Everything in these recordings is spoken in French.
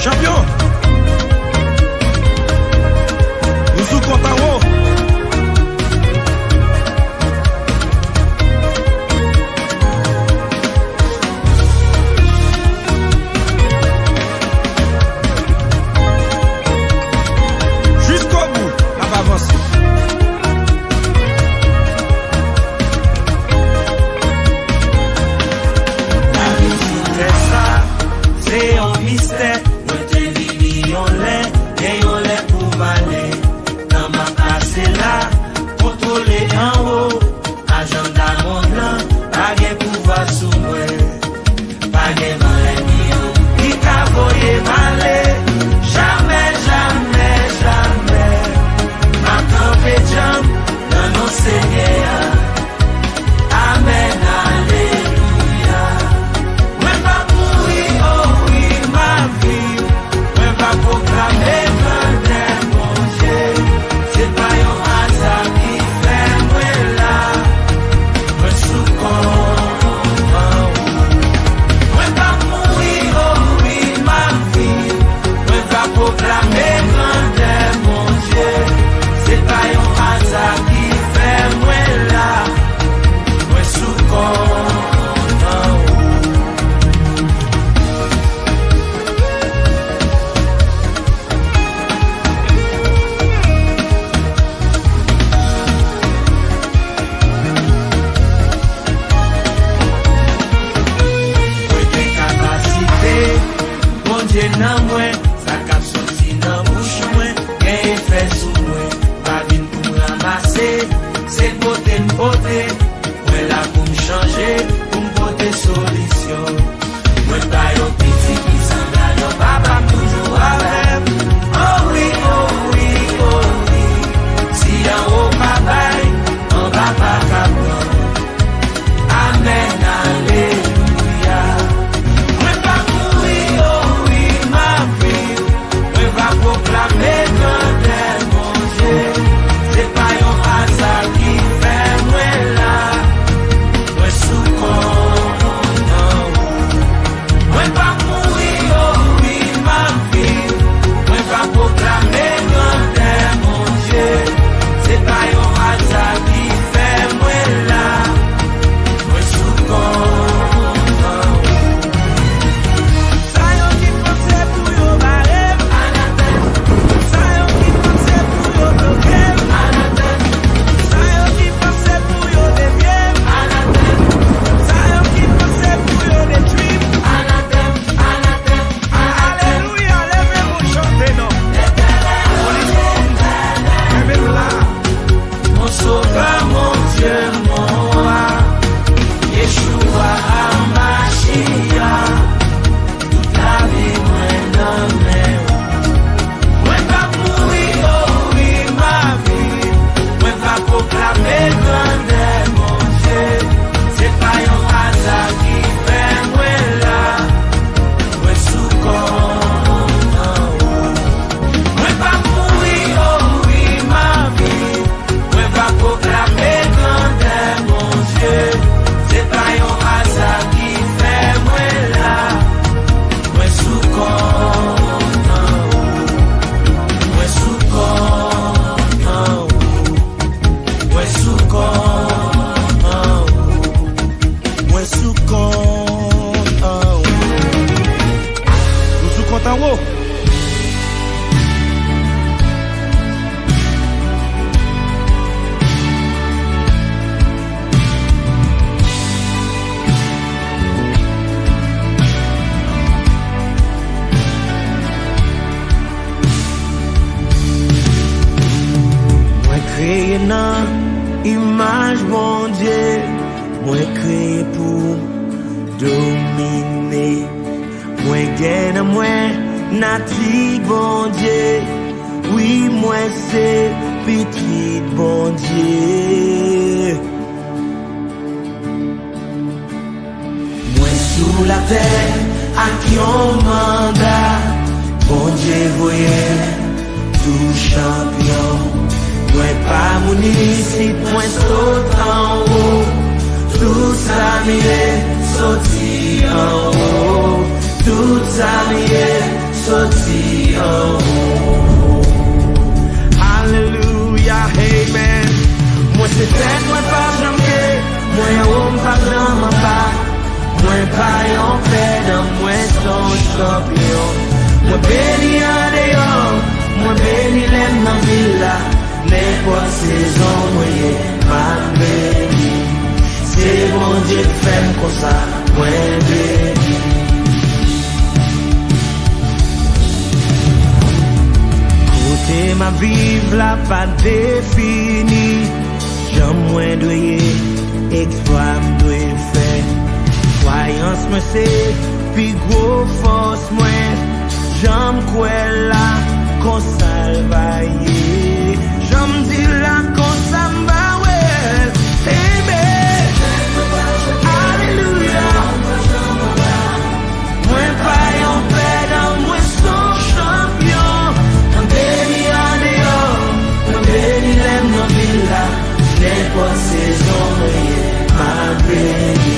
Champion, nous sommes contents. Jusqu'au bout, on va avancer. La vie c'est ça, c'est un mystère. Contrôler en haut, agenda mon plan, pas de pouvoir sous moi, pas de malheur, qui t'a voyé malé, jamais, jamais, jamais, ma campé jam, non, non, Seigneur, Amen, Alléluia, ouais, pas mourir, oh oui, ma vie, ouais, pas proclamer, mon Dieu, c'est pas un hasard. Nan mwen, sa kap sorti nan bouche mwen, gen effet sou mwen, pa vin pou ramase, se pote m'pote, mwen la pou m'chanje, pou m'pote solisyon. Mwen pa yon piti ki sanga, yon papa m'toujou avem, oh oui, oh oui, oh oui, si yon ou pa bay, an ba pa kapon, amen, alléluia. Proclamer grandeur, mon Dieu, c'est pas un hasard qui fait moi là, moi sous moi pas mourir, oh oui, ma vie, moi pas proclamer grandeur, mon Dieu, c'est pas un hasard qui fait moi là, moi sous image, mon Dieu, moi créé pour dominer. Moi gagne, moi natif, bon Dieu. Oui, moi c'est petit, bon Dieu. Moi sous la terre, à qui on mandat, bon Dieu, voyez, tout champion. Moi pas mon ici, point saute en haut. Tout ça m'est sorti en haut. Tout ça m'est sorti en haut. Hallelujah, amen. Moi c'est tête, moi pas jamais. Moi homme pas dans ma part. Moi pas en paix dans moi son champion. Moi béni en dehors. Moi béni l'aime dans villa. N'importe saison, moi ma béni. C'est bon Dieu qui fait comme ça, moi béni. Côté ma vive la pas définie. J'aime moins doyer, exploit m'doyer faire. Croyance me c'est, puis gros force moins. J'aime quoi là, qu'on salvaille. J'aime dire là, qu'on s'emballe. Amen. Alléluia. Moi pas en paix dans moi son champion. Un béni en dehors, un béni l'aime dans villa. N'importe saison, ma béni.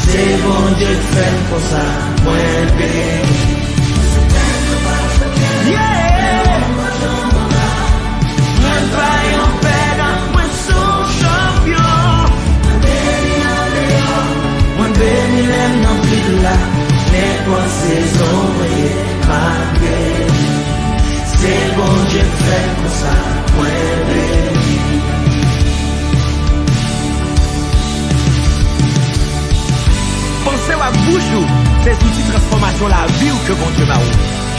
C'est bon Dieu qui fait pour ça, moi béni. Yeah! Moi pas en paix dans moi son champion. Moi béni l'aime dans villa. N'importe saison, ma béni. C'est bon Dieu qui fait pour ça, moi béni. Pensez à bouche, ces outils de transformation la vie ou que bon Dieu va ou.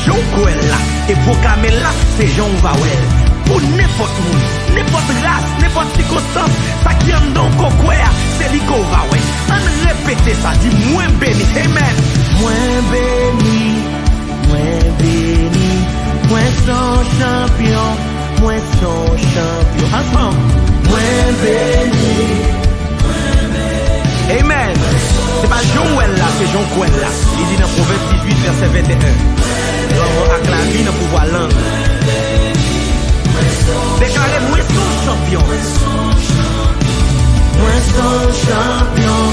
Jean Kouel là, et proclamer là, c'est Jean Vawel. Pour n'importe où, n'importe race, n'importe circonstance, ça qui en don kokoué, c'est l'Iko Vawel. On répète ça, dit moins béni, amen. Moins béni, moins son champion, Ensemble, moins béni. amen. C'est pas Jean Ouel là, c'est Jean Kouel là. Il dit dans Proverbe 18, verset 21. L'homme avec la vie dans pouvoir langue. Déclarez moi son champion. Moi son champion.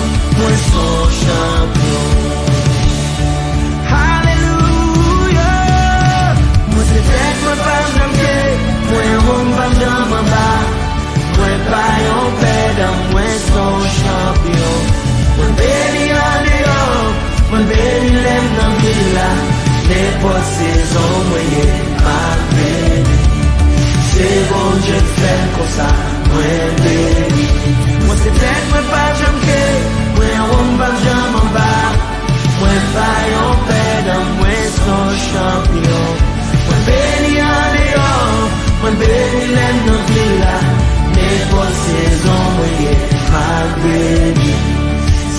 Hallelujah. Moi c'est tête, moi pas jamais. Moi homme pas dans ma barre. Moi pas en paix dans moi son champion. Moi béni en dehors. Moi béni l'aime dans villa. N'importe saison, moi ma béni. C'est bon Dieu qui fait comme ça, moi béni. Moi c'est tête, moi pas jamais. Moi homme pas jamais en bas. Moi pas en paix dans moi son champion. Moi béni en dehors. Moi béni l'aime dans villa. N'importe saison, moi ma béni.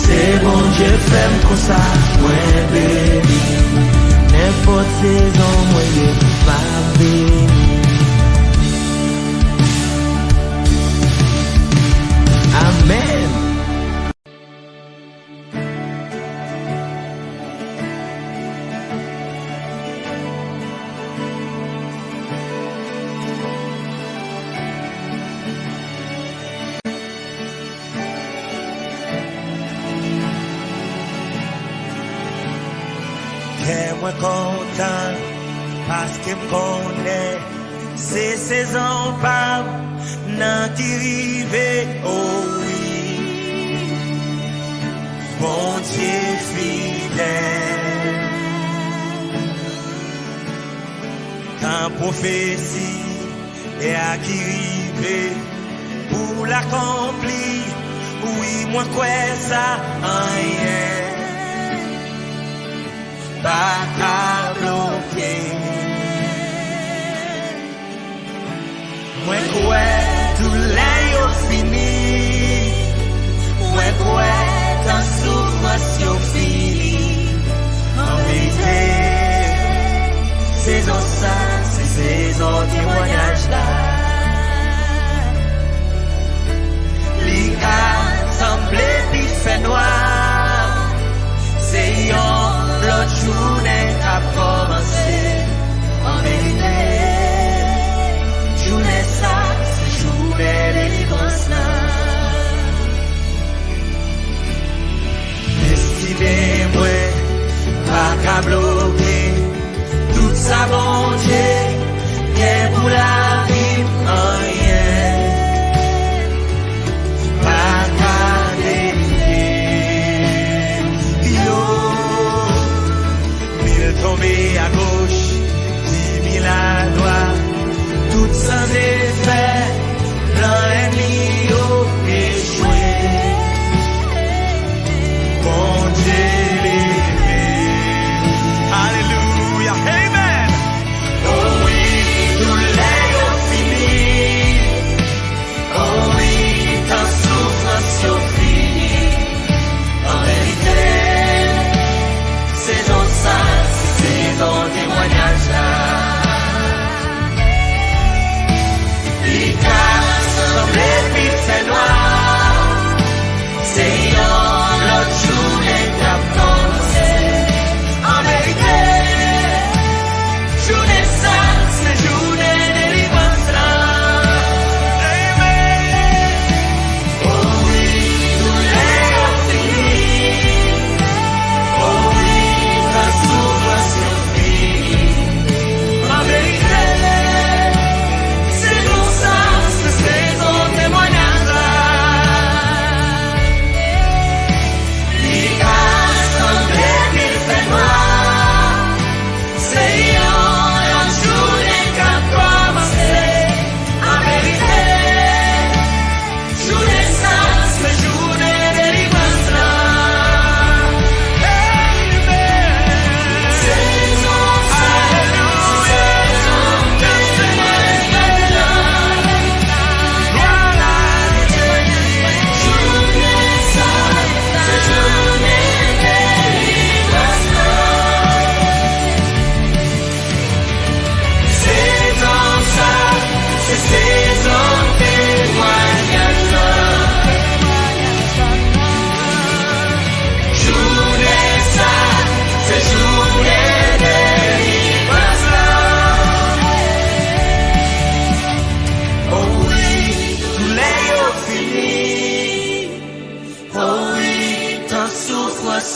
C'est bon Dieu qui fait comme ça, moi béni. N'importe saison, moi ma béni. Amen. Moi content parce que me connaît ces saisons pas nan qui rive oh oui bon Dieu fidèle quand prophétie est à qui rive pour l'accomplir oui moi quoi ça rien pas qu'à bloquer. Moi quoi tout l'air fini. Moi quoi ta souffrance fini. En vérité, saison ça, c'est saison témoignage là. L'Ika semblé puis fait noir. C'est yon l'autre journée a commencé. En vérité, journée ça, c'est journée délivrance là.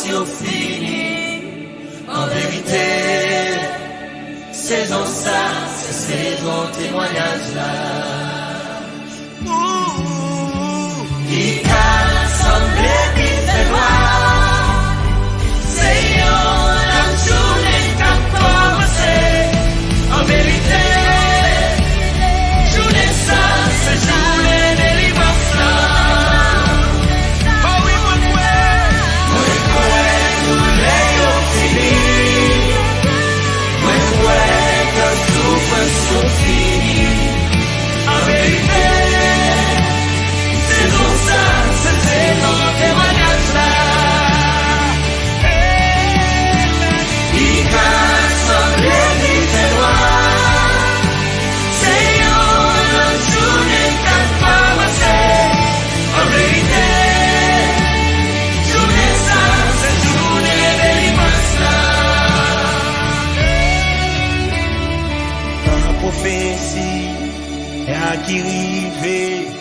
yo fini. En vérité, saison ça, c'est saison témoignage là. Qui a semblé qui fait noir, c'est la journée qui a commencé. En vérité, journée ça, c'est journée de délivrance là. Oh oui, mon frère, nous l'ayons fini. Mon frère, que souffrance sont finies. En vérité, qui rive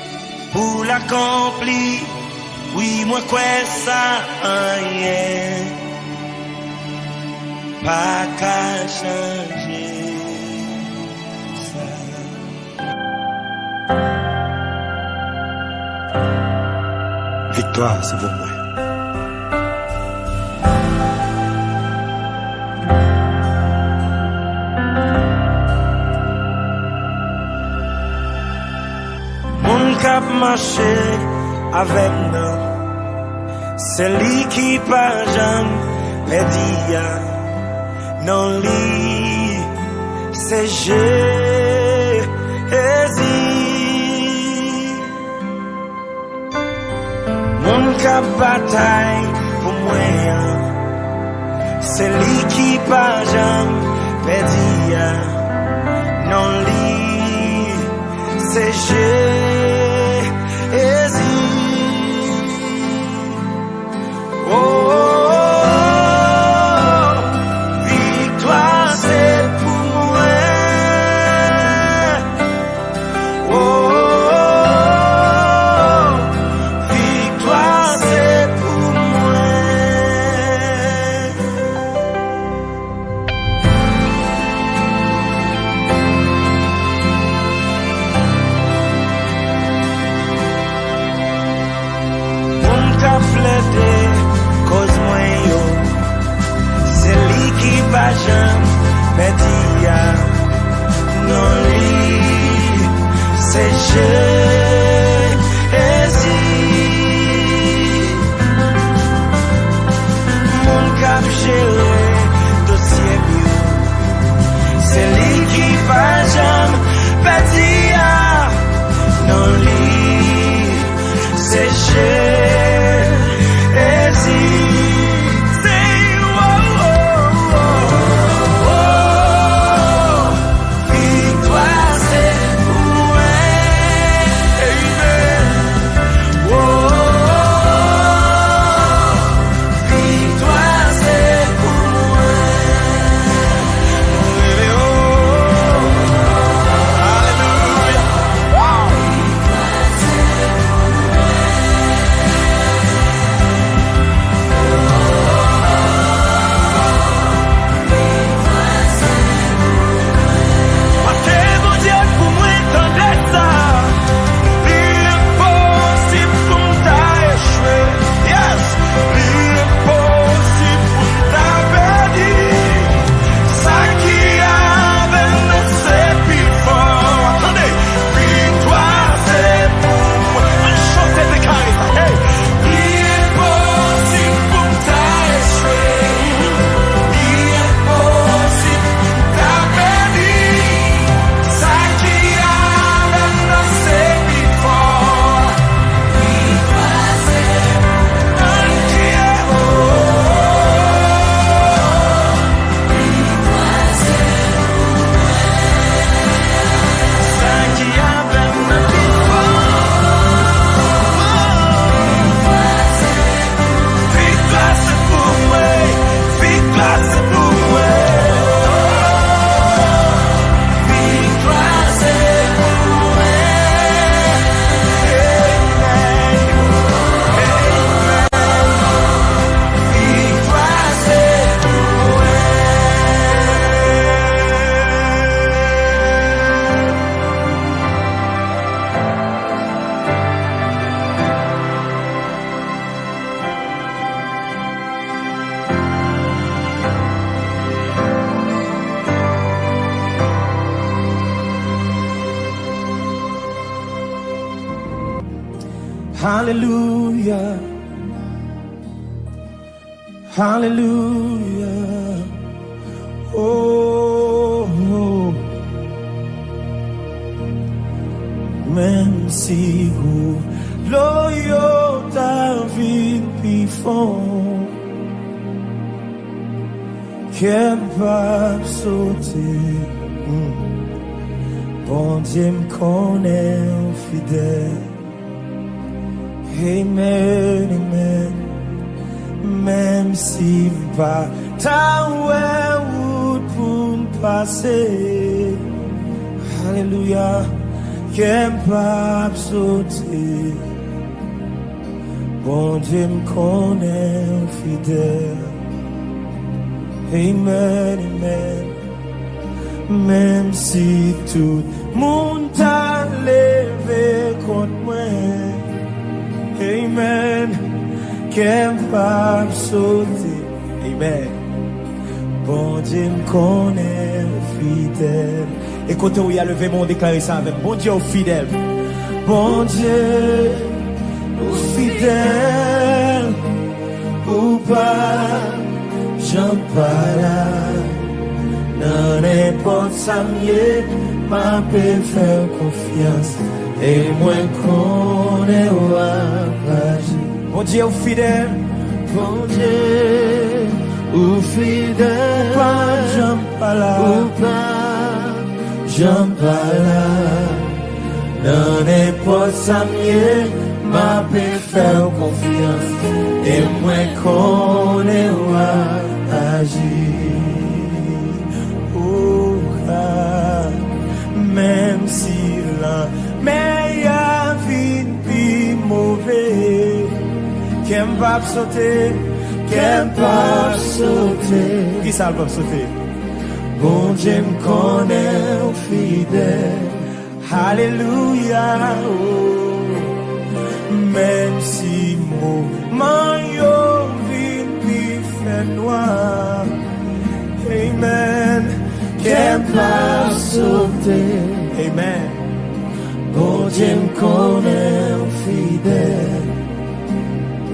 pour l'accomplir. Oui, moi quoi ça rien pas qu'à changer ça. Victoire, c'est pour moi. Cap marché avec nous, c'est lui qui pas jamais perdu. Non, lui, c'est Jésus. Mon cap bataille pour moi, c'est lui qui pas jamais perdu. Non, lui, c'est Jésus. Hallelujah. Hallelujah. Oh, oh. Même si vous loyaux ta vie before, capable sauter, bon Dieu me connaît fidèle. Amen, amen. Même si pas ta route pour me passer, Alléluia, capable sauter. Bon Dieu me connaît fidèle. Amen, amen. Même si tout le monde t'a levé contre moi, amen, capable sauter, amen. Bon Dieu me connaît fidèle. Et quand on y a levé mon déclaré ça avec bon Dieu fidèle. Bon Dieu fidèle, ou pas, j'en parle. Dans n'importe ça mieux, ma paix faire confiance. Et moi connais ou agir. Bon Dieu fidèle, bon Dieu ou fidèle, pas j'en parle, ou pas j'en parle. Dans n'importe ça mieux, ma paix faire confiance. Et moi connais ou agir. Oh, ah, même si la meilleure vie plus mauvais, qu'elle va sauter, qu'elle va sauter. Qui ça va sauter? Bon Dieu me connaît fidèle. Alléluia. Oh. Même si mon yo vie plus fait noir, amen, qu'elle va sauter, amen. Bon Dieu me connaît fidèle.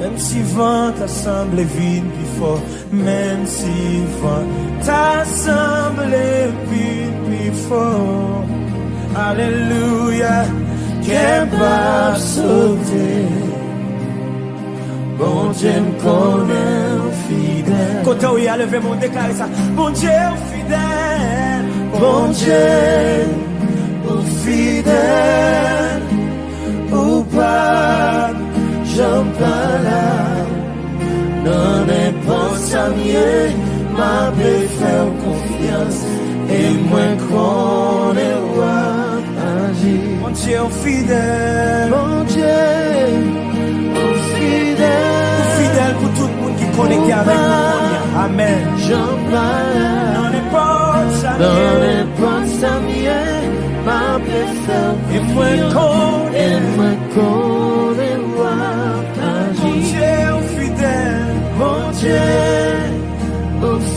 Même si vent t'a semblé vide plus fort, même si vent t'a semblé vide plus fort, alléluia, qu'elle va sauter. Bon Dieu me connaît fidèle. Quand on y a levé mon déclaré ça, bon Dieu fidèle, bon Dieu fidèle, ou pas, j'en parle. Non, n'importe ça mieux, ma paix faire confiance. Et moi connais ou agir. Bon Dieu fidèle, bon Dieu fidèle, fidèle pour tout le monde qui est connecté avec nous. Amen. J'en parle. Non, n'importe ça mieux, non, n'importe ça mieux, ma paix faire confiance. Et moi connais ou agir. Bon Dieu fidèle, bon Dieu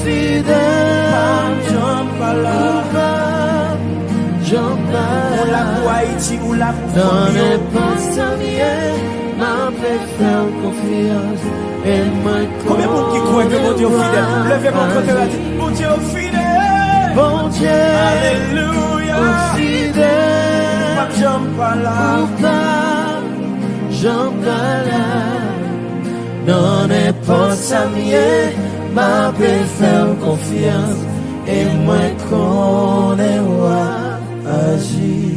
fidèle, j'en parle. J'en parle. On l'a pour Haïti, on l'a pour dans n'importe ça mieux, ma paix faire confiance. Et moi combien de monde qui croit que mon Dieu fidèle? Levez mon côté là, mon Dieu fidèle, bon Dieu, alléluia, fidèle, pas j'en parle, j'en parle. Dans n'importe ça mieux, ma paix faire confiance. Et moi connais ou agir.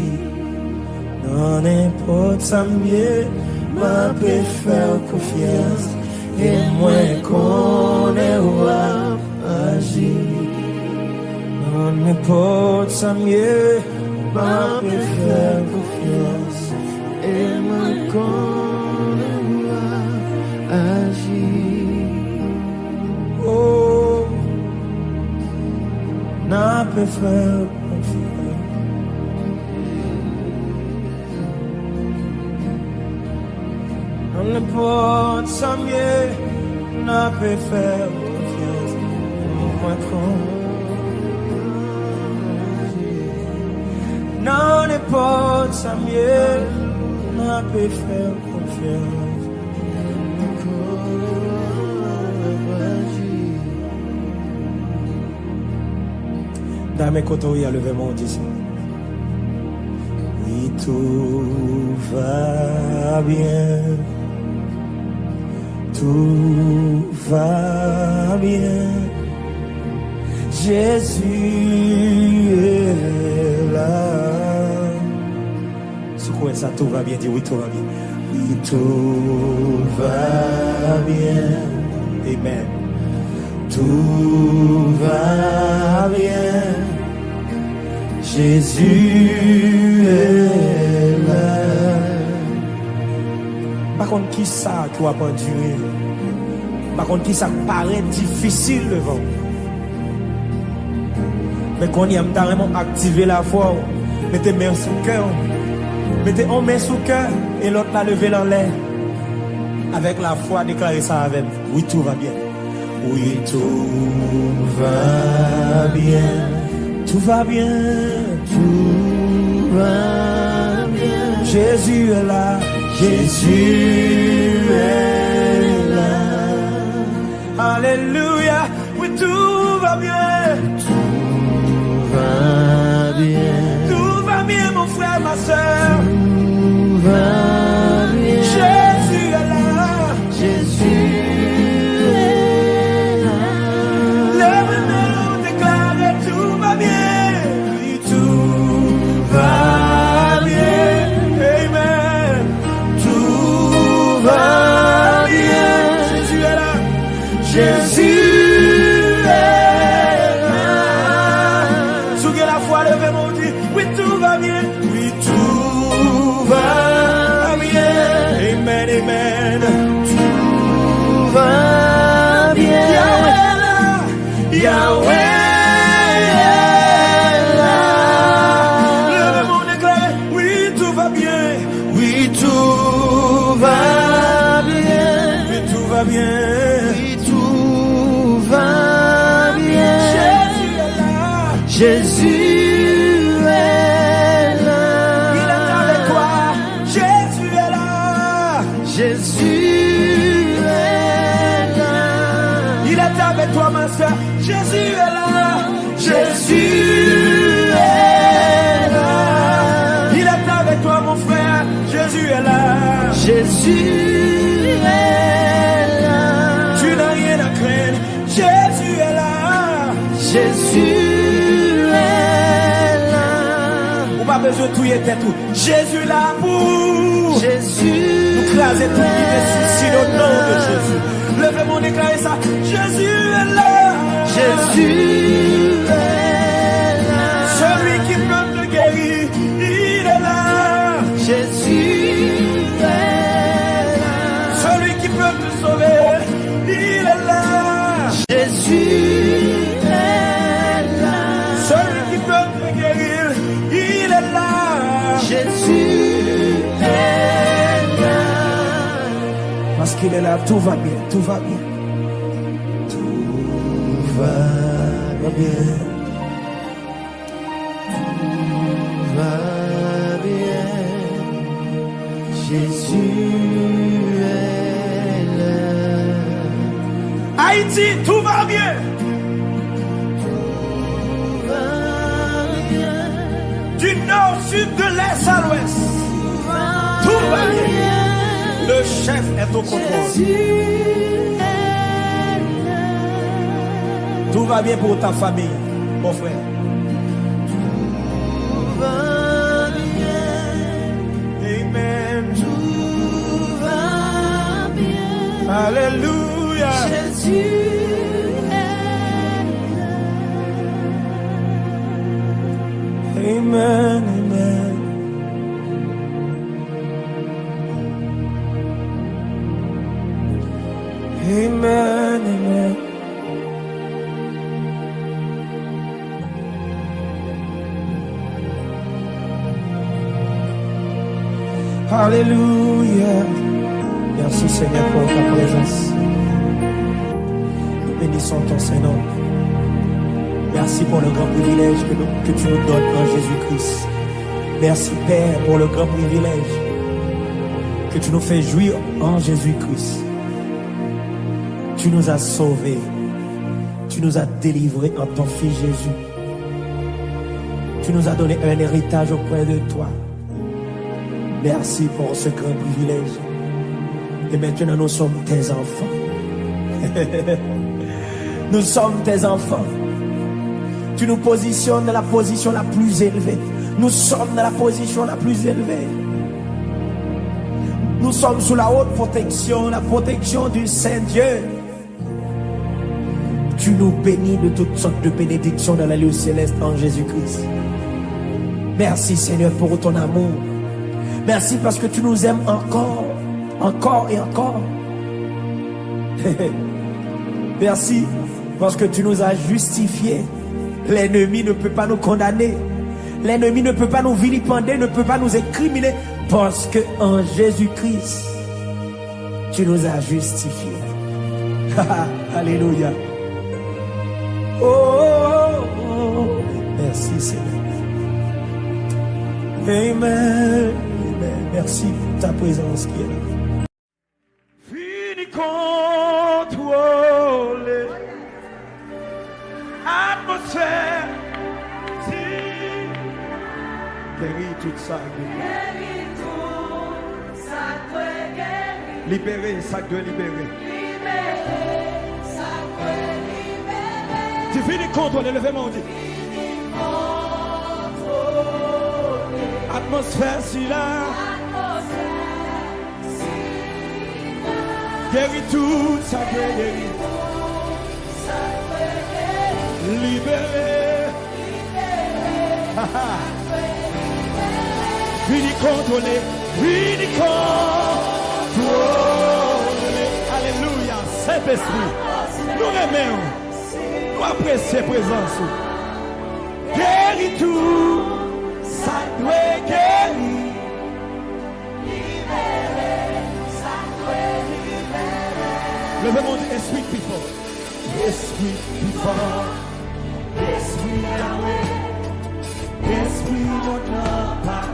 Dans n'importe ça mieux, ma paix faire confiance. Et moi connais ou agir. Dans n'importe ça mieux, ma paix faire confiance. Et moi connais ou agir. Oh, n'a pas faire confiance. Dans n'importe ça mieux, n'a pas faire confiance. Moi dans n'importe ça mieux, n'a pas faire confiance. Dans mes côtés, il y a levé mon Dieu. Oui, tout va bien. Tout va bien. Jésus est là. C'est quoi ça? Tout va bien. Dis oui, tout va bien. Oui, tout va bien. Amen. Tout va bien. Jésus est là. Par contre, qui ça qui va pas durer? Par contre, qui ça paraît difficile devant? Mais quand il a vraiment activé la foi, mettez main sous le cœur. Mettez en main sous le cœur et l'autre l'a levé dans l'air. Avec la foi, déclarez ça avec. Oui, tout va bien. Oui, tout va bien. Tout va bien. Tout va bien. Jésus est là. Jésus est là. Alléluia. Oui, tout va bien. Tout va bien. Tout va bien, mon frère, ma soeur. Tout va bien. Jésus est là. Jésus est là. Lève-nous, déclare, tout va bien. Oui, tout va bien. Amen. Tout va bien. Jésus est là. Jésus est là. Souguez la foi, levez mon Dieu. Oui, tout va bien. Oui, tout va bien. Amen, amen. Tout va bien. Yahweh est là. Yahweh est là. Levez mon déclaré. Oui, tout va bien. Oui, tout va bien. Oui, tout va bien. Oui, tout va bien. Jésus est là. Jésus est là. Il est avec toi. Jésus est là. Jésus est là. Il est avec toi, ma soeur. Jésus est là. Jésus est là. Il est avec toi, mon frère. Jésus est là. Jésus est là. Tu n'as rien à craindre. Jésus est là. Jésus est là. On n'a pas besoin de tout y être tout. Jésus est là pour Jésus. Nous craser tout les soucis au nom de Jésus. Levez mon déclarer ça. Jésus est là. Jésus est là. Celui qui peut te guérir, il est là. Jésus est là. Celui qui peut te sauver, il est là. Jésus est là. Celui qui peut te guérir, il est là. Jésus est là. Parce qu'il est là, tout va bien, tout va bien. Tout va bien. Tout va bien. Jésus est là. Haïti, tout va bien. Tout va bien. Du nord, sud, de l'est à l'ouest. Tout va bien. Le chef est au contrôle. Tout va bien pour ta famille, mon frère. Tout va bien. Amen. Tout va bien. Alléluia. Jésus est là. Amen, amen. Amen, amen. Alléluia. Merci Seigneur pour ta présence. Nous bénissons ton Saint-Nom. Merci pour le grand privilège que tu nous donnes en Jésus-Christ. Merci Père pour le grand privilège que tu nous fais jouir en Jésus-Christ. Tu nous as sauvés. Tu nous as délivrés en ton Fils Jésus. Tu nous as donné un héritage auprès de toi. Merci pour ce grand privilège. Et maintenant, nous sommes tes enfants. Nous sommes tes enfants. Tu nous positionnes dans la position la plus élevée. Nous sommes dans la position la plus élevée. Nous sommes sous la haute protection, la protection du Saint-Dieu. Tu nous bénis de toutes sortes de bénédictions dans la lieu céleste en Jésus-Christ. Merci Seigneur pour ton amour. Merci parce que tu nous aimes encore, encore et encore. Merci parce que tu nous as justifiés. L'ennemi ne peut pas nous condamner. L'ennemi ne peut pas nous vilipender, ne peut pas nous incriminer. Parce que en Jésus-Christ, tu nous as justifiés. Alléluia. Oh, oh, oh. Merci Seigneur. Amen. Amen. Merci pour ta présence qui est là. Fini contrôler atmosphère. Si guéris tout ça. Guéris tout ça doit guérir. Libérer, ça doit libérer. Libérer, ça doit libérer. Tu finis contrôler, levez-moi, on dit. Atmosphère si là. Guéris tout, ça peut guérir. Libérer. Fini contrôler. Fini contrôler. Alléluia. Saint-Esprit. Nous remercions. Nous apprécions présence. Guéris tout. Ça doit guérir. Libérer, ça doit libérer. Le monde est sweet people. Esprit people. Esprit Yahweh. Esprit notre pas.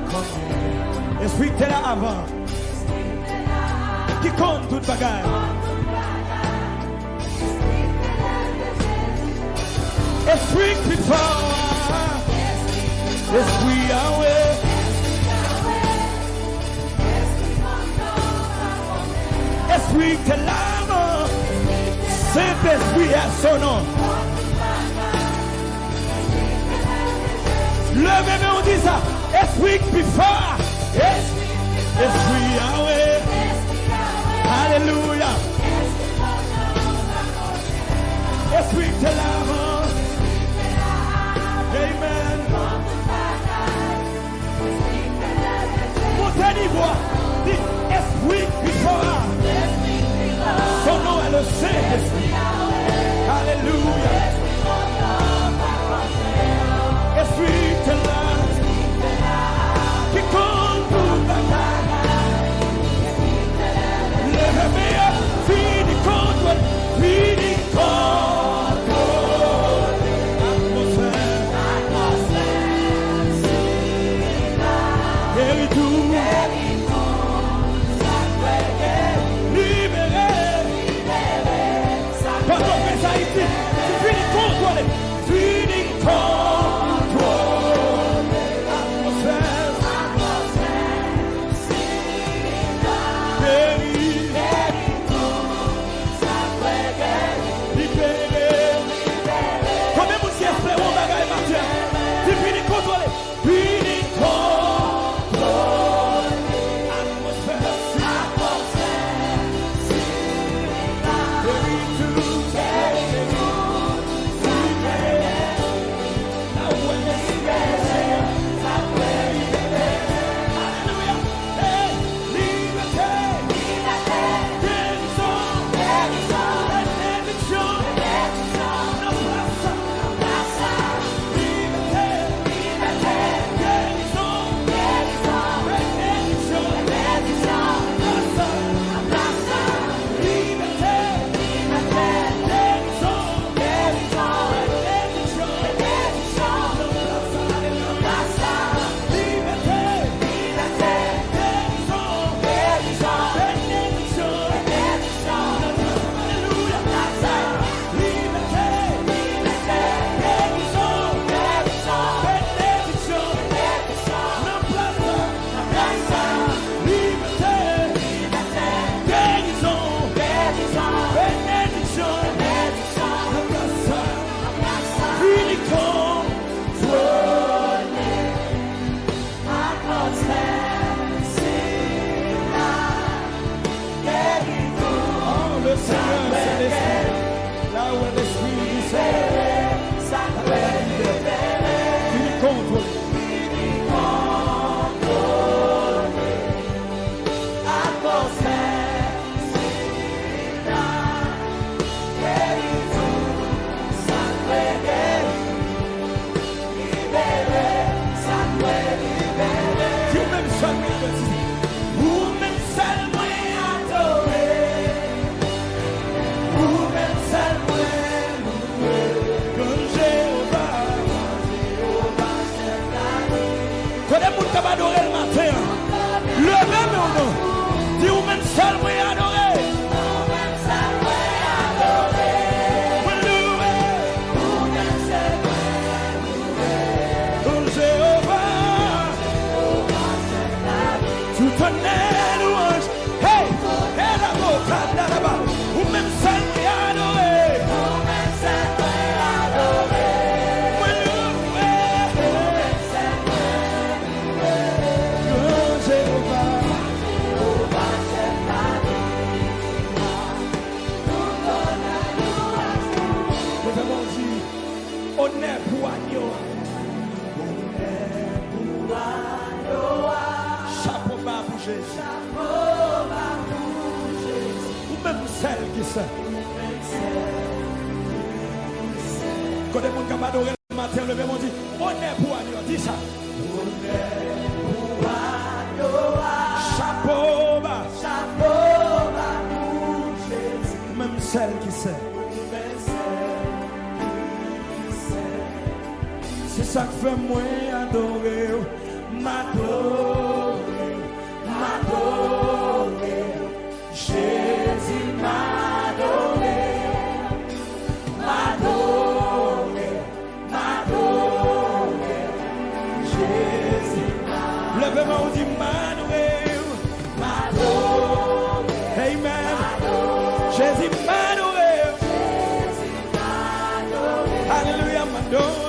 Esprit t'es là avant. Qui compte toute bagarre. Esprit people. Esprit Yahweh. Esprit que l'âme, Saint-Esprit à son nom. Levez-moi, on dit ça. Esprit plus fort. Esprit Yahweh. Alléluia. Esprit que l'âme. Amen. Montez voix. Dit esprit plus fort. Son nom est le Saint-Esprit. Alléluia. Esprit de l'âme qui compte toute bataille. Le meilleur fini contre, fini contre. Atmosphère. Guéris tout. Seigneur, c'est l'esprit. Là où est l'esprit du Seigneur, la liberté. Il contrôle. Adorer le matin. Levez mon nom. Dis ou même seul moi adorer. Comme Jéhovah. Tout honneur louange. Hey, hey la bocade là-bas. Ou même seul moi adorer. Honneur pour agneau. Chapeau bas pour Jésus. Ou même celle qui sait. Quand les gens qui adorent le matin, le même on dit honneur pour agneau. Dis ça. Chapeau bas. Pour Jésus. Même celle qui sait. C'est ça que fait moi adorer, m'adorer, m'adorer. Jésus m'adorer, m'adorer, m'adorer. Jésus m'adorer. Levez-moi ou dit m'adorer, m'adorer. Amen. Jésus m'adorer, Jésus m'adorer. Alléluia m'adorer.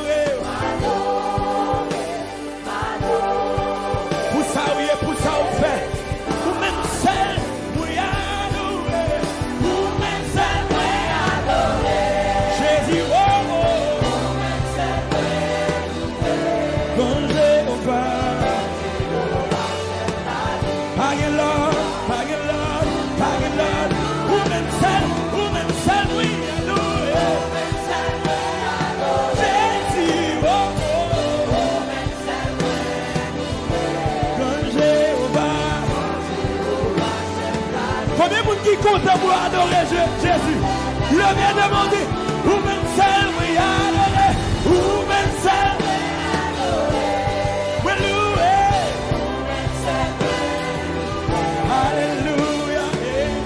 Qui compte pour adorer Jésus? Le bien demandé, ou même seul, oui, adorer, ou même seul, oui, louer, alléluia, amen.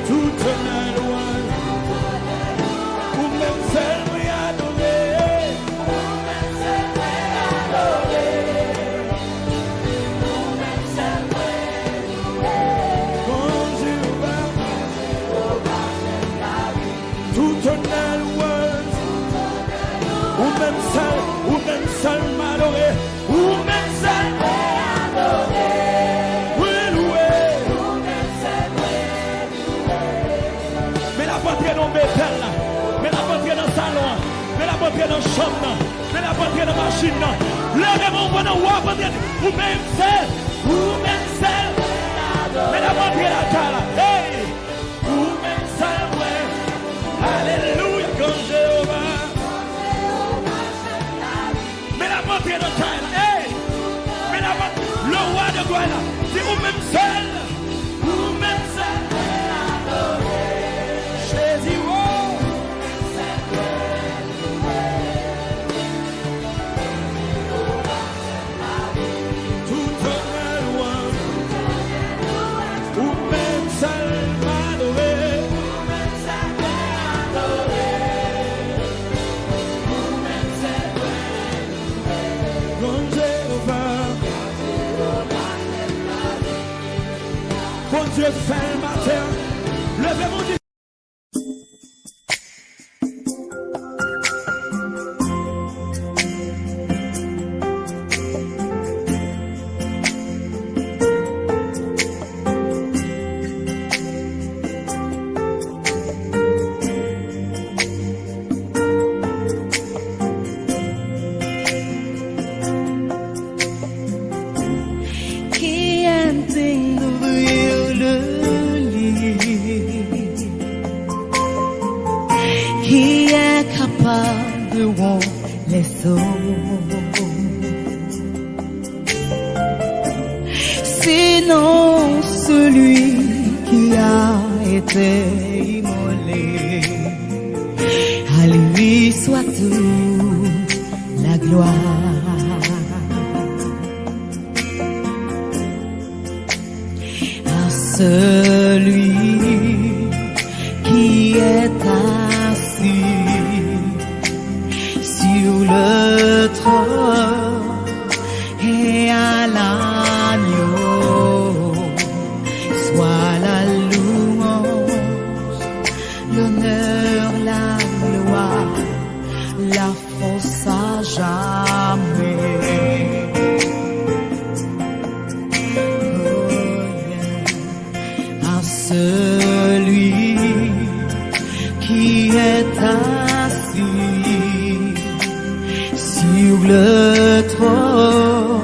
Tout honneur, louange, ou même seul, oui, adorer, ou même seul, oui, adorer. Ou même seul m'adorer, ou même seul m'adorer, oui louer, ou même seul louer. Mais la patrie dans Bethel là, mais la patrie dans le salon, mais la patrie dans la chambre, mais la patrie dans la machine, levez-moi pendant ou même seul m'adorer, mais la patrie là, hey, ou même seul, alléluia, comme Jéhovah. Hey, mais là, le roi de gloire, c'est vous-même seul, Jésus, oh. Tout honneur, louange, vous-même seul m'adorer, comme Jéhovah. Bon Dieu fait le matin, levez-vous du sinon celui qui a été immolé. À lui soit toute la gloire. À celui qui est assis sur le trône et à l'agneau soit la louange, l'honneur, la gloire, la force à jamais. À celui qui est assis sur le trône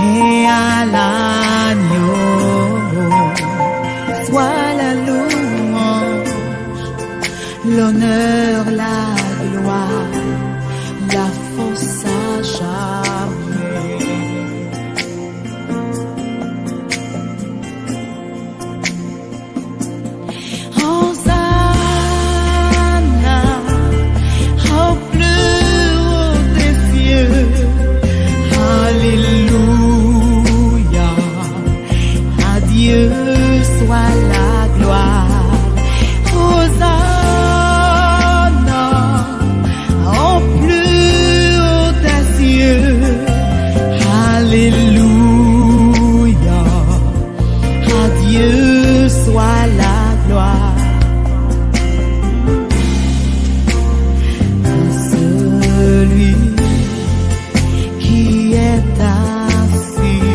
et à l'agneau soit la louange, l'honneur, la gloire, la force à jamais. Hosanna au plus haut des cieux. Alléluia, à Dieu soit la gloire. Hosanna au plus haut des cieux. Alléluia, à Dieu soit la gloire. À celui qui est assis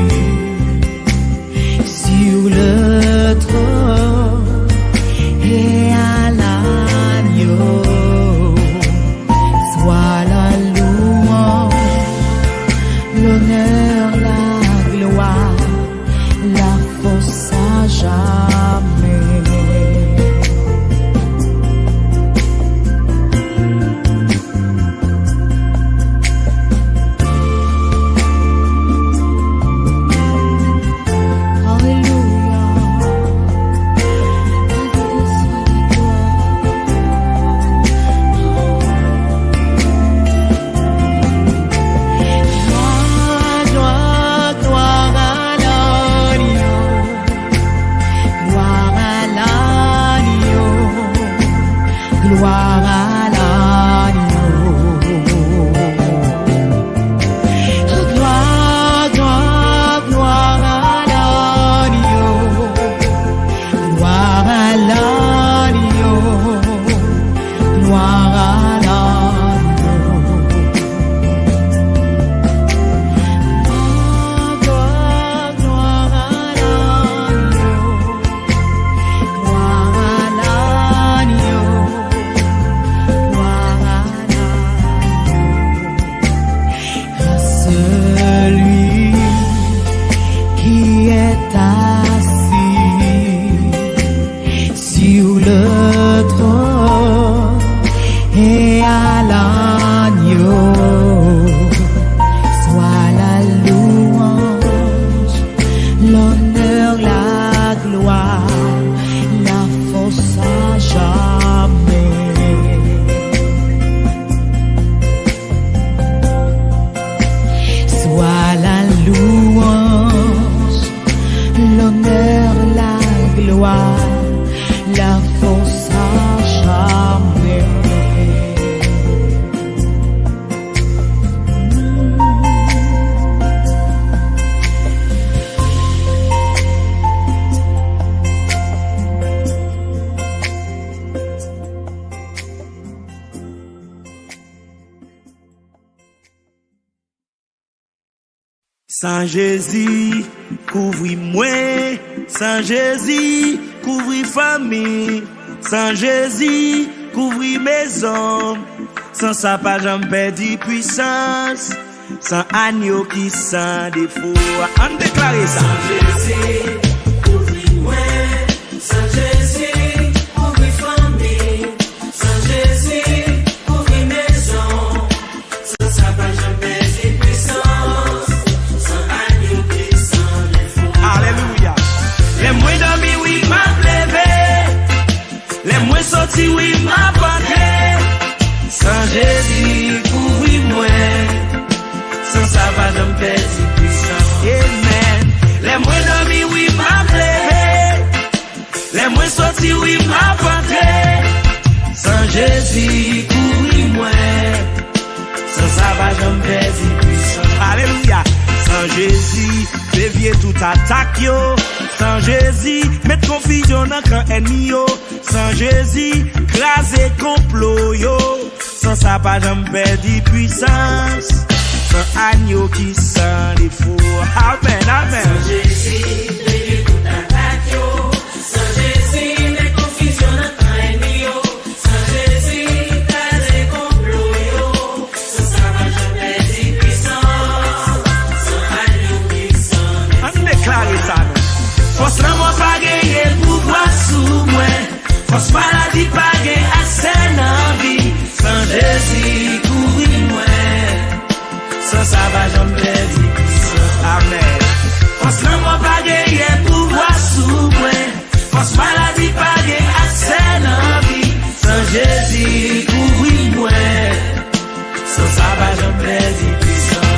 sur le trône et à l'agneau soit la louange, l'honneur, la gloire, la force à jamais. Alléluia. Gloire, gloire à l'agneau. Gloire à l'agneau. Gloire à l'agneau. Gloire, gloire, gloire à l'agneau. Gloire à l'agneau. Gloire à l'agneau. Gloire, gloire à l'agneau. Gloire à l'agneau. Gloire à l'agneau. À celui qui est assis sur le trône et à l'agneau soit la louange, l'honneur, la gloire, la force à jamais. Soit la louange, l'honneur, la gloire, la force à jamais. Sans Jésus, couvris-moi. Sans Jésus, couvris famille. Sans Jésus, couvris maison. Sans ça, pas jamais perdu puissance. Sans agneau qui sans défaut. On déclare ça. Sans Jésus, couvris-moi. Sans Jésus, couvris famille. Sans Jésus, couvris maison. Sans ça, pas jamais perdu puissance. Sans agneau qui sans défaut. dévier tout attaque yo. Sans Jésus, mettre confusion dans camp ennemi yo. Sans Jésus, craser complot yo. Sans ça pas jamais perdu puissance. Sans agneau qui sent les fous. Amen, amen. Sans Jésus, dévier tout attaque yo. Sans Jésus, mettre confusion dans camp ennemi yo. Sans Jésus, craser complot yo. Sans ça pas jamais perdu puissance. Sans agneau qui sent les fous. On déclare ça. Force la moi pas gagner pouvoir sous moi. Force maladie pas gagner assez dans vie. Sans Jésus couvrir moi. Sans ça va jamais dire puissance. Amen. Force la moi pas gagner pouvoir sous moi. Force maladie pas gagner assez dans vie. Sans Jésus couvrir moi. Sans ça va jamais dire puissance.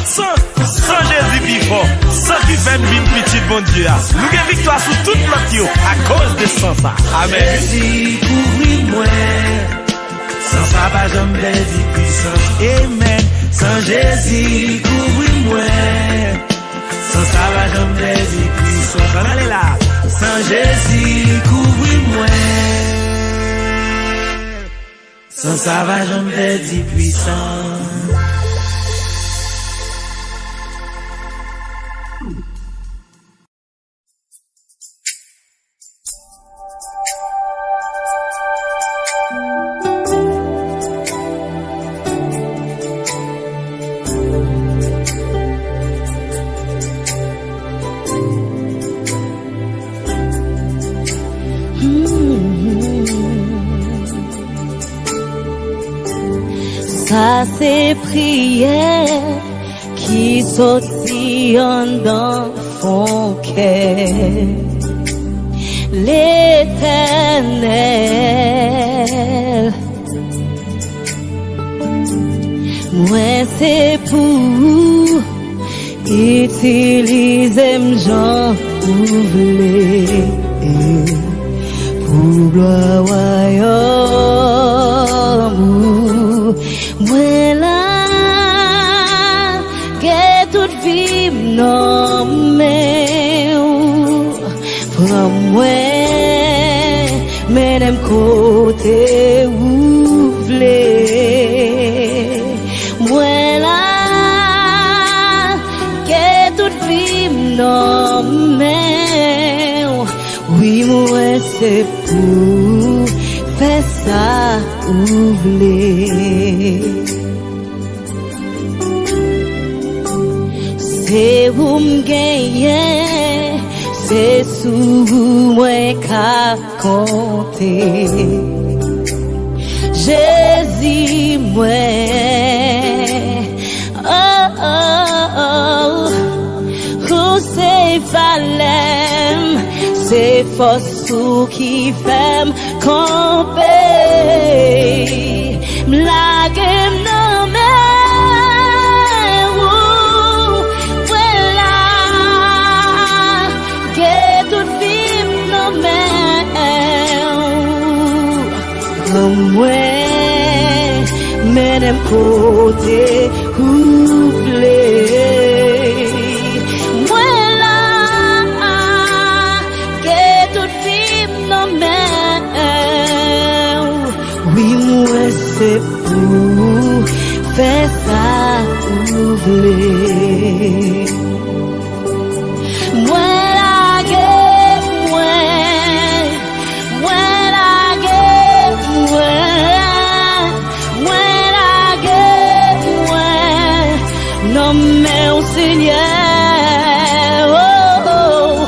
Sans Jésus vivant, sans qui fait une petite bon Dieu. Nous avons victoire sur toute l'autre à cause de ça. Amen. Jésus couvrir-moi, sans ça va jamais dire puissance. Amen. Sans Jésus couvrir-moi, sans ça va jamais dire puissance. Allez là. Sans Jésus couvrir-moi, sans ça va jamais dire puissance. Ça c'est prière qui sortit en dans mon cœur. L'Éternel, moi c'est pour utiliser j'en voulais pour gloire royaume. Moi là, que toute vie non mais pour moi, même côté où v'lez. Moi là, que toute vie non mais oui moi c'est pour faire ça où v'lez. C'est où m'gagner, c'est sous moi qu'à compter. Jésus moi, oh oh oh, où c'est valem, c'est force qui fait camper. M'lage m'nomme. Moi, même côté où v'lez. Moi là, que toute vie non mais oui moi c'est pour faire ça où v'lez. Moi mais au Seigneur, oh, oh,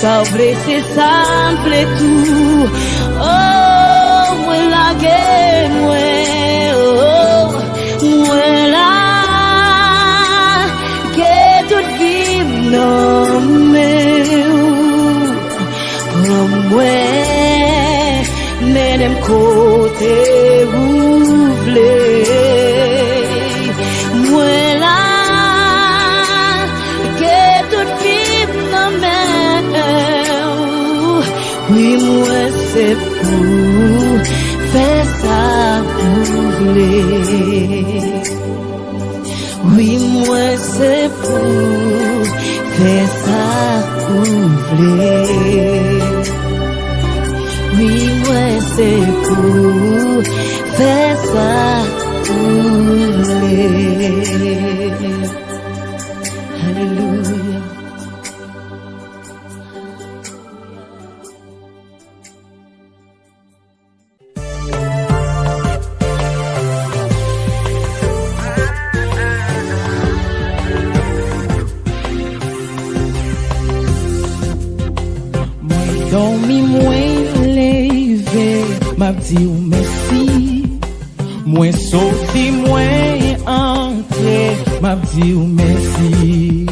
Car vrai c'est ça m'plaît tout. Oh, moi la gueule, oh, moi la que tout vive non mais comme moi mais dem côté ouvlé. Moi la que tout vive non mais oui moi c'est pour faire ça pour voulez. Oui moi c'est pour faire ça pour voulez. Oui moi c'est pour faire ça pour voulez. Alléluia. Dormi moins levé, m'a dit ou merci. Moins sorti, moins entré, m'a dit ou merci.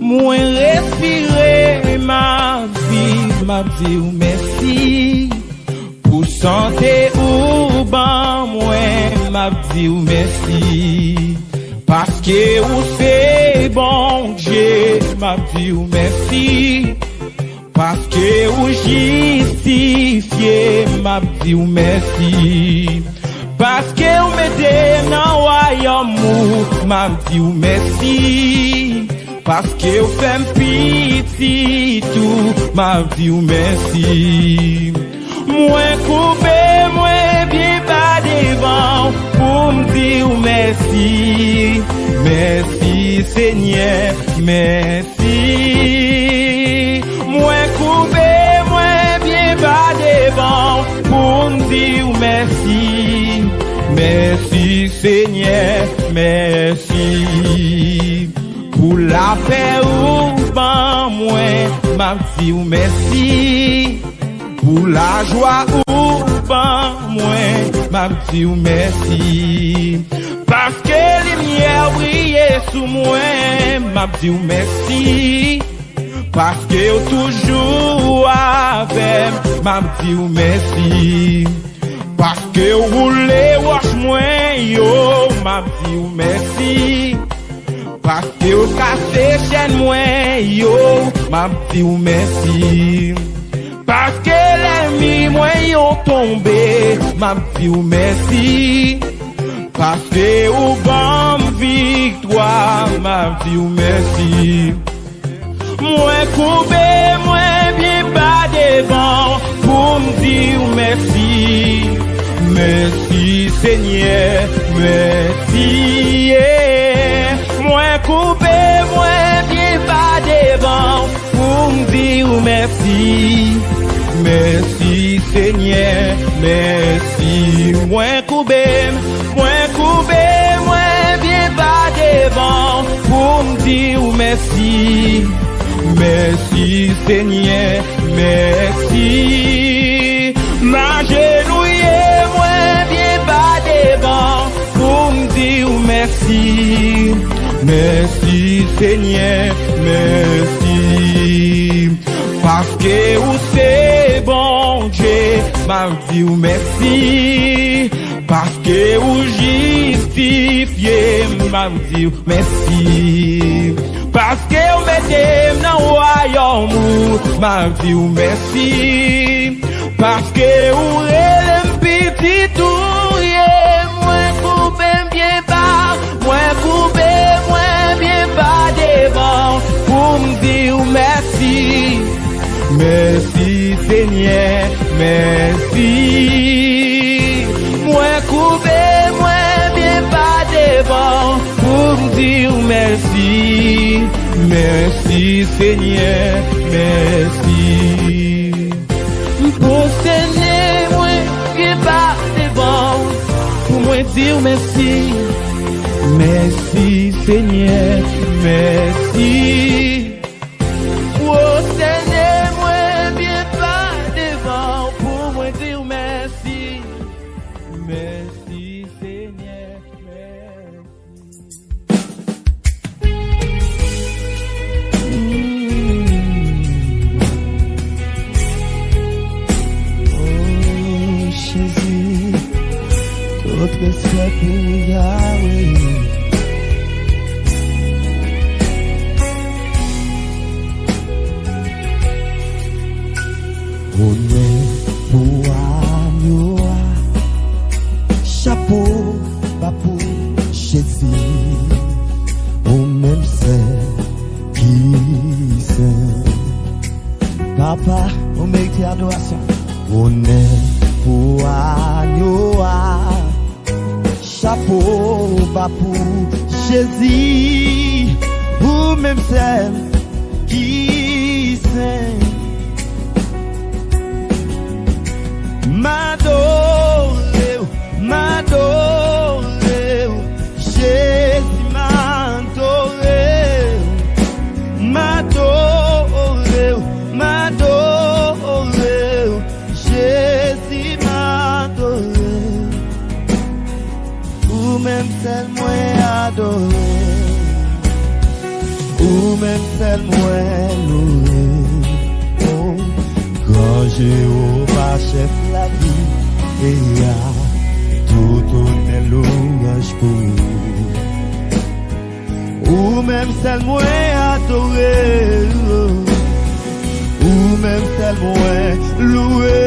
Moins respiré, ma vie, m'a dit ou merci. Pour santé ou ban, moins, m'a dit ou merci. Parce que ou c'est bon Dieu, m'a dit ou merci. Parce que ou justifié, m'a dit ou merci. Parce que ou m'aide dans royaume, m'a dit ou merci. Parce que ou fait pitié tout, m'a dit ou merci. Moins coupé, moins bien pas devant, pour me dire ou merci. Merci Seigneur, merci. Moins coupé, moins bien pas devant, pour me dire merci. Merci Seigneur, merci. Pour la paix ou ban moins, m'a dit ou merci. Pour la joie ou ban moins, m'a dit ou merci. Parce que lumière brille sous moi, m'a dit ou merci. Parce que toujours avec, m'a dit ou merci. Parce que roulez wash moi, yo, m'a dit ou merci. Parce que au cassé chaîne moi, yo, m'a dit ou merci. Parce que l'ennemi moi yo tombé, m'a dit ou merci. Parce que au bon victoire, m'a dit ou merci. Moi coupé, moi bien pas devant, pour me dire merci. Merci Seigneur, merci. Moi coupé, moi bien pas devant, pour me dire merci. Merci Seigneur, merci. Moi coupé, moi bien pas devant, pour me dire merci. Merci Seigneur, merci. M'agenouiller, moi bien pas devant, pour me dire merci. Merci Seigneur, merci. Parce que ou c'est bon Dieu, m'a dit ou merci. Parce que ou justifié, m'a dit ou merci. Parce que ou mettez dans le royaume, m'a dit ou merci. Parce que ou relève petit tout, moi coupé bien bas, moi coupé, moi bien bas devant, pour me dire merci. Merci Seigneur, merci. Moi coupé, moi bien pas devant, pour me dire merci. Merci Seigneur, merci. Pour Seigneur, moi bien pas devant, pour me dire merci. Merci Seigneur, merci. Oh Seigneur, moi Merci Seigneur, Oh Jésus, tout respect pour Yahweh. On est pour Agnoa, chapeau, pas pour Jésus, on même sait qui c'est. Papa, on mérite adoration. On est pour Agnoa, chapeau, pas pour Jésus, on même sait qui c'est. M'adore, m'adore, Jésus m'adore, m'adore, m'adore, Jésus m'adore, ou même celle moi adoré, ou même celle moi loué. Quand Jéhovah chef la vie, et a tout honneur louange pour ou même celle moi adoré, ou même celle moi loué.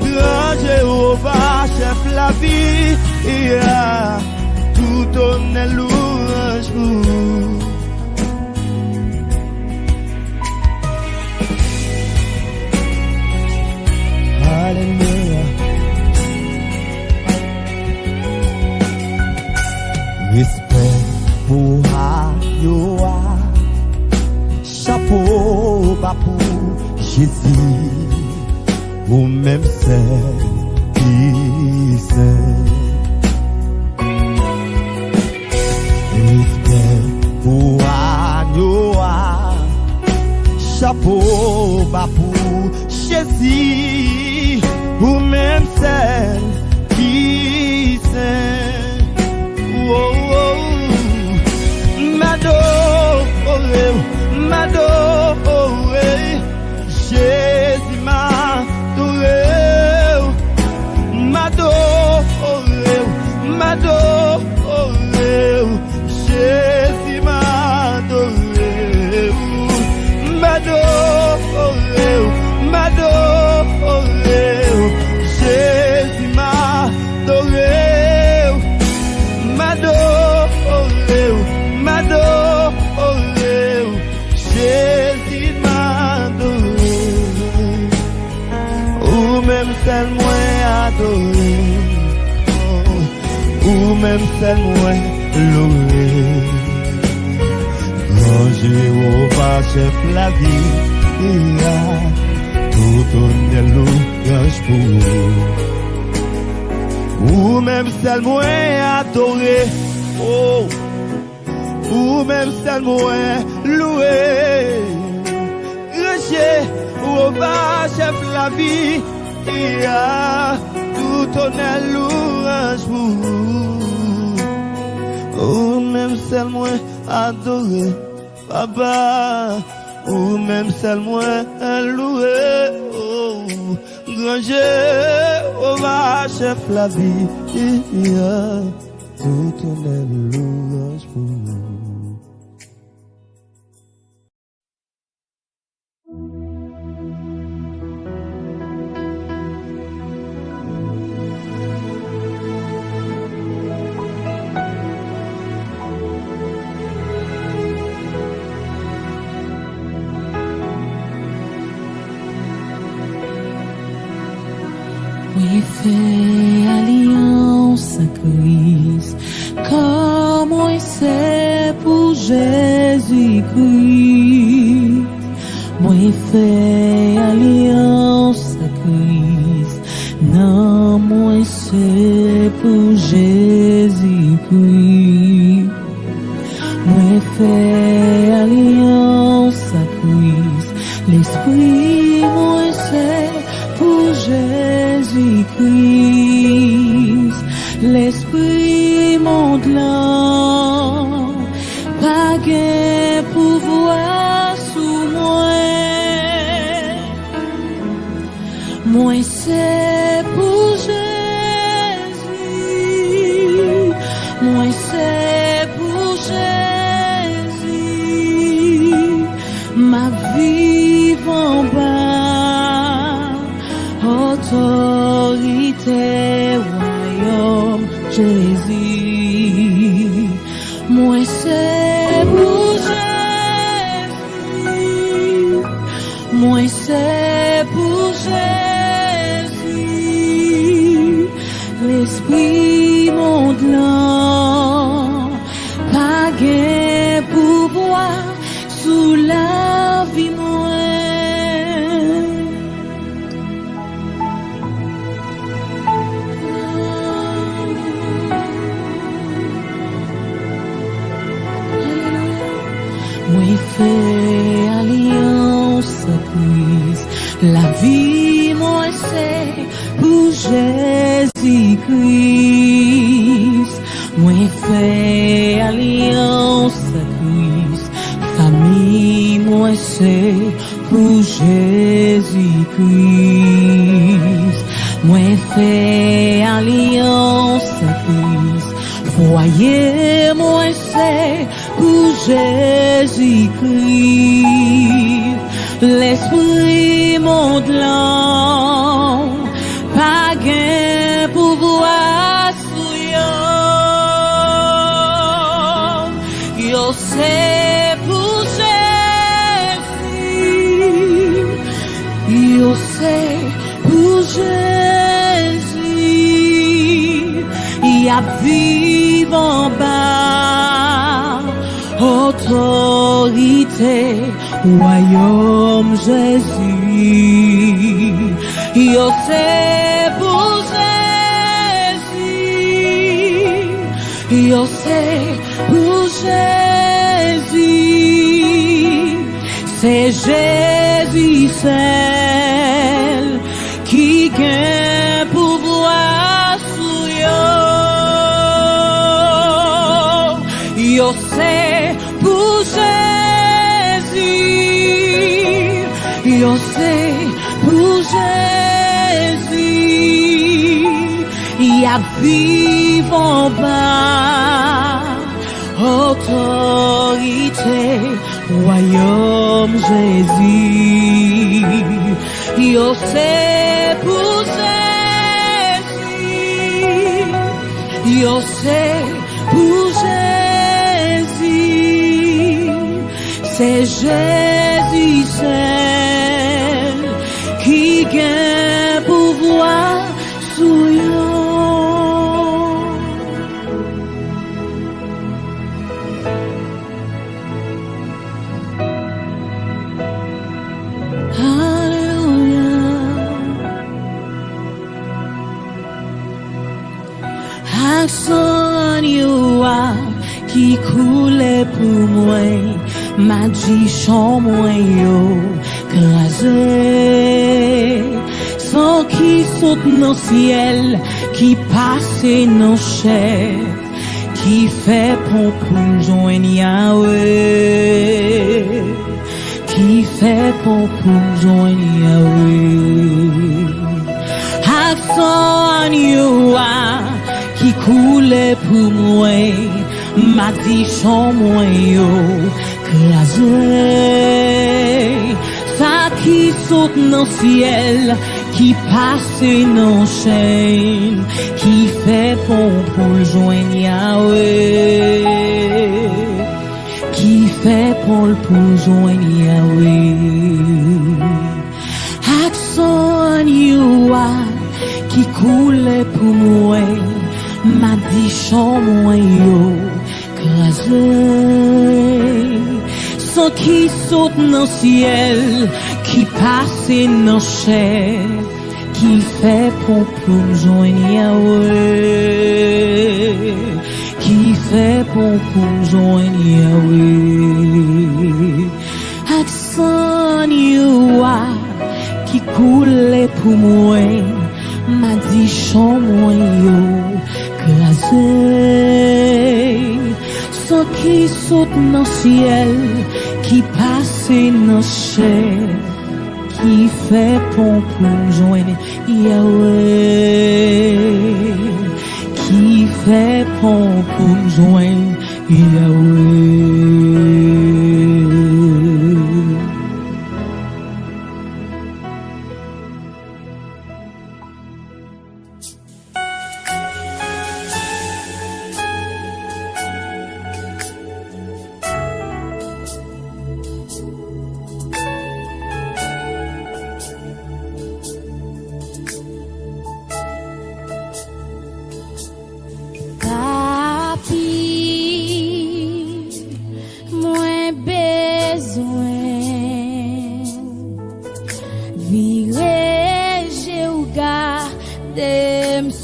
Quand Jéhovah chef la vie, et a tout honneur louange pour Alléluia. Respect pour Agnoa, chapeau bas pour Jésus, ou même celle qui sait. Respect pour Agnoa, chapeau bas pour Jésus, ou même celle qui sait. Oh, oh, m'adore, m'adore, Jésus m'adore, m'adore, m'adore, Jésus m'adore, m'adore, m'adore, Jésus m'adore, m'adore, m'adore, Jésus m'adore, ou même celle moi adoré, ou même celle moi loué. Quand Jéhovah chef la vie, il a tout honneur louange pour ou même celle moi adoré, oh, ou même celle moi loué. Jéhovah chef la vie, il a tout honneur louange pour ou même celle moi adoré, Papa, ou même celle moi loué, oh, grand Jéhovah chef la vie, il a tout honneur louange pour nous. Oui, fais alliance à Christ, comme moi c'est pour Jésus-Christ. Moi fais alliance à Christ, non moi c'est pour Jésus-Christ. Moi fais alliance à Christ, l'esprit moi c'est pour Jésus-Christ. Jésus. Moi c'est pour Jésus. Moi c'est pour Jésus. L'esprit monte là, pas gain pouvoir sous la vie moi. Moi fait alliance prise, la vie moi c'est pour Jésus-Christ. Moi fait alliance prise, famille moi c'est pour Jésus-Christ. Moi fait alliance prise, foyer moi c'est pour Jésus-Christ. L'esprit monte là, pas gain pouvoir sur yo. Yo c'est pour Jésus. Yo c'est pour Jésus. Y a vivre en bas, autorité, royaume Jésus. Yo c'est pour Jésus. Yo c'est pour Jésus. C'est Jésus seul qui gagne pouvoir sur yo. Yo c'est pour Jésus. Yo c'est pour Jésus. Y a vivre en bas, autorité, royaume Jésus. Yo c'est pour Jésus. Yo c'est pour Jésus. C'est Jésus seul qui gagne pouvoir sur yo. Action yo qui coule pour moi, m'a dit chant moi yo crasé, sans qui saute dans ciel, qui passe dans chair, qui fait pour joindre Yahweh, qui fait pour joindre Yahweh. Action yo qui coulait pour moi, m'a dit chant moi yo crasé, ça qui saute dans ciel, qui passe dans chaîne, qui fait pour joindre Yahweh, qui fait pour joindre Yahweh. Action yo qui coulait pour moi, m'a dit chant moi yo crasé, sans qui saute dans ciel, qui passe dans chair, qui fait pour joindre Yahweh, qui fait pour joindre Yahweh. Accent yo qui coule pour moi, m'a dit chant moi yo crasé, sans qui saute dans ciel, qui passe dans chair, qui fait pour joindre Yahweh, qui fait pour joindre Yahweh.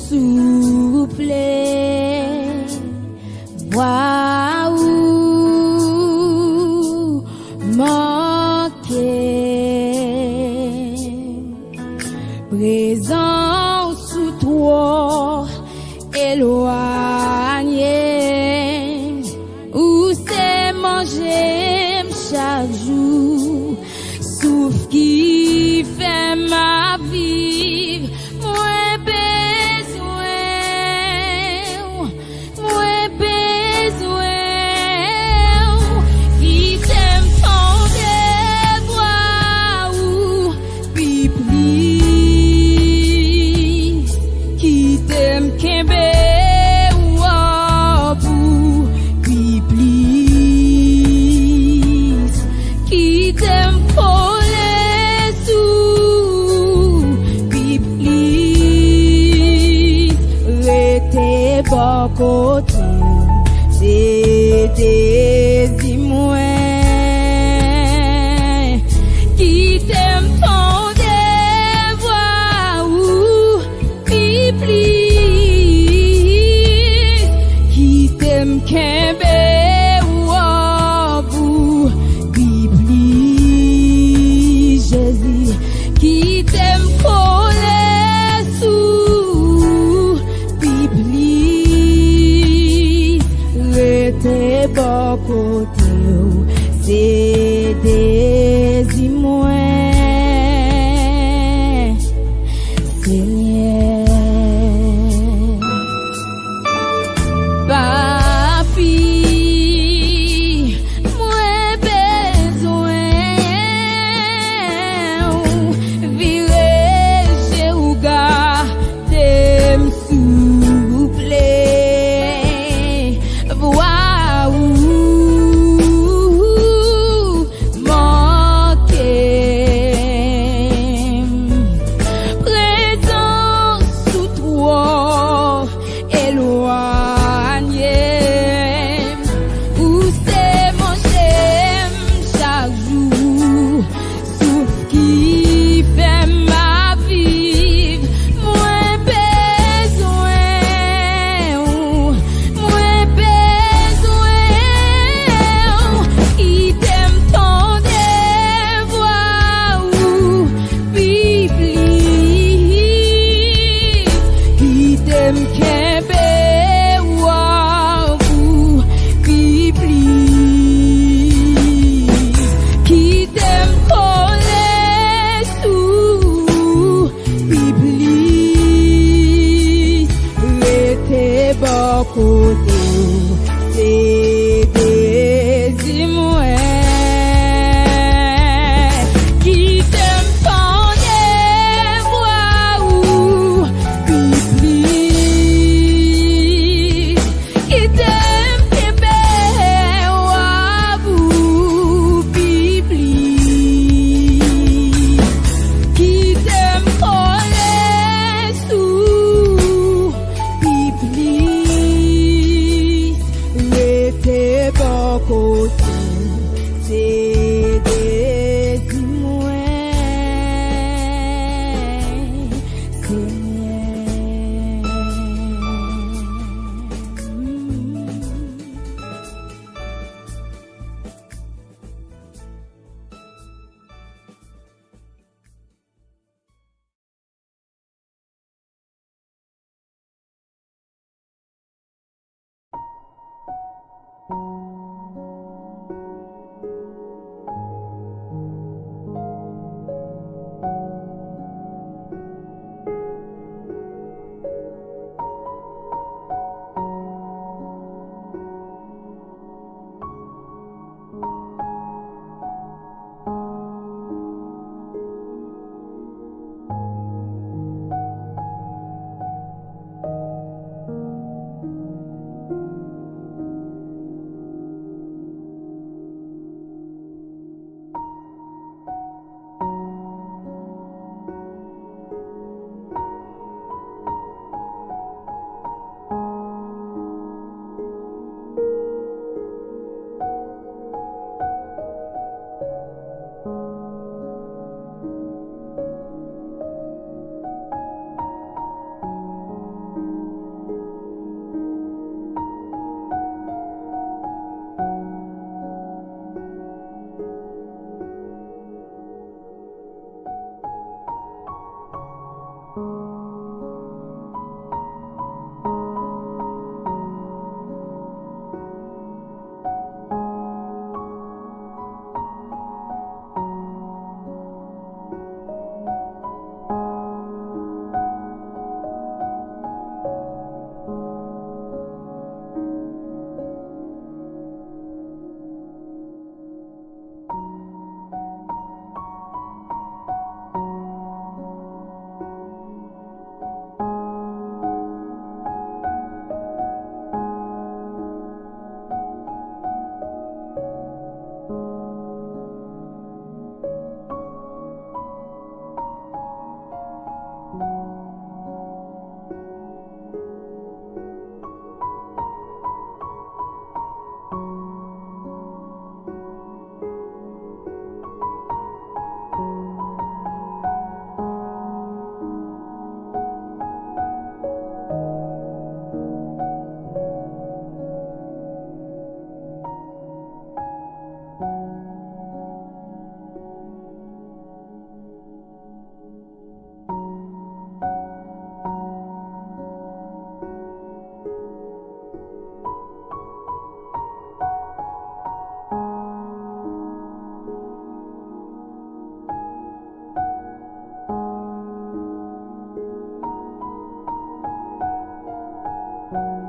souple, waouh, manquer, présent sous toi, éloigné, où c'est manger chaque jour, souffle qui fait ma vie, moins besoin, qui t'aime ton devoir ou pipli, qui t'aime kembe ou abou, pipli, qui t'aime coller sous, pipli, rete bon côté, c'est des moins, qui t'aime ton devoir ou pipli, qui t'aime kembe ou abou, pipli, Jésus, qui t'aime coller sous, pipli, rete bon côté, c'est des moins, Seigneur. Papi, moins besoin, virer chez ou garder m'souple, waouh, manquer, présent sous toi, éloigné, où c'est manger chaque jour, souffle qui fait ma vie, moins besoin, qui t'aime ton devoir ou pipli, qui t'aime kembe ou abou, pipli, qui t'aime coller sous, pipli, rete bon côté, c'est des moins, qui t'aime ton devoir ou pipli, qui t'aime kembe ou abou, pipli, qui t'aime coller sous, pipli, rete Amen.